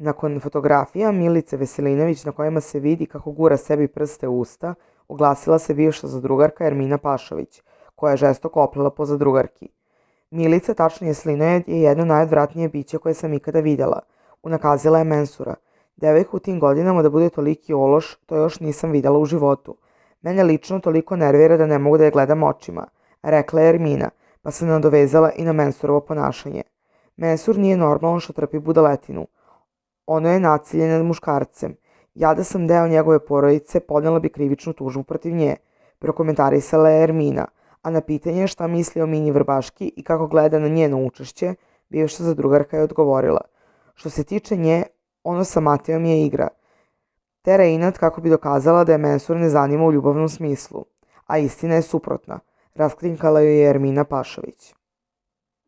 Nakon fotografija Milice Veselinović na kojima se vidi kako gura sebi prste u usta, oglasila se bivša zadrugarka Ermina Pašović, koja je žestoko oplela po zadrugarki. Milica, tačnije Slinoje, je jedno najodvratnije biće koje sam ikada vidjela, unakazila je Mensura. Devojka u tim godinama da bude toliki ološ, to još nisam vidjela u životu. Mene lično toliko nervira da ne mogu da je gledam očima, rekla je Ermina, pa se nadovezala i na Mensurovo ponašanje. Mensur nije normalno što trpi budaletinu. Ono je nasilje nad muškarcem. Ja da sam deo njegove porodice, podnela bi krivičnu tužbu protiv nje, prokomentarisala je Ermina, a na pitanje šta misli o Mini Vrbaški i kako gleda na njeno učešće, bivša zadrugarka je odgovorila. Što se tiče nje, ono sa Matejom je igra. Tera inat kako bi dokazala da je Mensur ne zanima u ljubavnom smislu, a istina je suprotna, raskrinkala joj je Ermina Pašović.